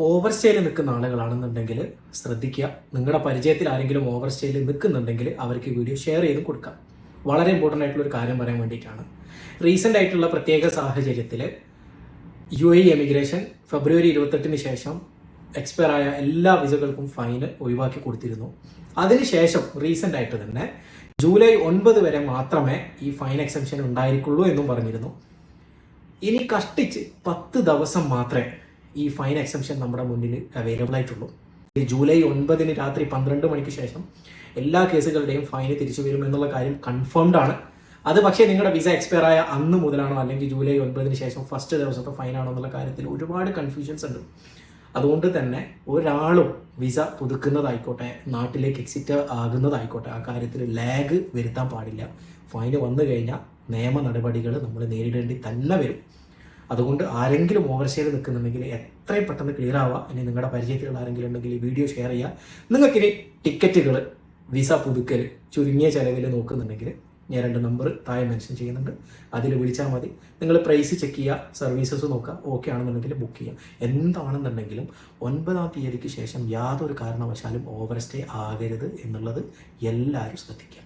Over സ്റ്റേയിൽ നിൽക്കുന്ന ആളുകളാണെന്നുണ്ടെങ്കിൽ ശ്രദ്ധിക്കുക. നിങ്ങളുടെ പരിചയത്തിൽ ആരെങ്കിലും ഓവർ സ്റ്റേയിൽ നിൽക്കുന്നുണ്ടെങ്കിൽ അവർക്ക് വീഡിയോ ഷെയർ ചെയ്ത് കൊടുക്കാം. വളരെ ഇമ്പോർട്ടൻ്റ് ആയിട്ടുള്ള ഒരു കാര്യം പറയാൻ വേണ്ടിയിട്ടാണ്. റീസെൻ്റ് ആയിട്ടുള്ള പ്രത്യേക സാഹചര്യത്തിൽ UAE എമിഗ്രേഷൻ ഫെബ്രുവരി 28 ശേഷം എക്സ്പയർ ആയ എല്ലാ വിസകൾക്കും ഫൈന് ഒഴിവാക്കി കൊടുത്തിരുന്നു. അതിനുശേഷം റീസെൻ്റ് ആയിട്ട് തന്നെ ജൂലൈ 9 വരെ മാത്രമേ ഈ ഫൈൻ എക്സംഷൻ ഉണ്ടായിരിക്കുള്ളൂ എന്നും പറഞ്ഞിരുന്നു. ഇനി കഷ്ടിച്ച് 10 ദിവസം മാത്രമേ ഈ ഫൈൻ എക്സംഷൻ നമ്മുടെ മുന്നിൽ അവൈലബിൾ ആയിട്ടുള്ളൂ. ഈ ജൂലൈ 9 രാത്രി 12 മണിക്ക് ശേഷം എല്ലാ കേസുകളുടെയും ഫൈന് തിരിച്ചു വരും എന്നുള്ള കാര്യം കൺഫേംഡ് ആണ്. അത് പക്ഷേ നിങ്ങളുടെ വിസ എക്സ്പയർ ആയ അന്ന് മുതലാണോ അല്ലെങ്കിൽ ജൂലൈ 9 ശേഷം ഫസ്റ്റ് ദിവസത്തെ ഫൈനാണോ എന്നുള്ള കാര്യത്തിൽ ഒരുപാട് കൺഫ്യൂഷൻസ് ഉണ്ട്. അതുകൊണ്ട് തന്നെ ഒരാളും വിസ പുതുക്കുന്നതായിക്കോട്ടെ, നാട്ടിലേക്ക് എക്സിറ്റ് ആകുന്നതായിക്കോട്ടെ, ആ കാര്യത്തിൽ ലാഗ് വരുത്താൻ പാടില്ല. ഫൈന് വന്നു കഴിഞ്ഞാൽ നിയമ നടപടികൾ നമ്മൾ നേരിടേണ്ടി തന്നെ വരും. അതുകൊണ്ട് ആരെങ്കിലും ഓവർസ്റ്റേയിൽ നിൽക്കുന്നുണ്ടെങ്കിൽ എത്രയും പെട്ടെന്ന് ക്ലിയർ ആവുക. ഇനി നിങ്ങളുടെ പരിചയത്തിലുള്ള ആരെങ്കിലും ഉണ്ടെങ്കിൽ ഈ വീഡിയോ ഷെയർ ചെയ്യുക. നിങ്ങൾക്കിനി ടിക്കറ്റുകൾ, വിസ പുതുക്കൽ ചുരുങ്ങിയ ചിലവിൽ നോക്കുന്നുണ്ടെങ്കിൽ ഞാൻ 2 നമ്പർ താഴെ മെൻഷൻ ചെയ്യുന്നുണ്ട്. അതിൽ വിളിച്ചാൽ മതി. നിങ്ങൾ പ്രൈസ് ചെക്ക് ചെയ്യുക, സർവീസസ് നോക്കുക, ഓക്കെ ആണെന്നുണ്ടെങ്കിൽ ബുക്ക് ചെയ്യുക. എന്താണെന്നുണ്ടെങ്കിലും 9-ാം തീയതിക്ക് ശേഷം യാതൊരു കാരണവശാലും ഓവർ സ്റ്റേ ആകരുത് എന്നുള്ളത് എല്ലാവരും ശ്രദ്ധിക്കുക.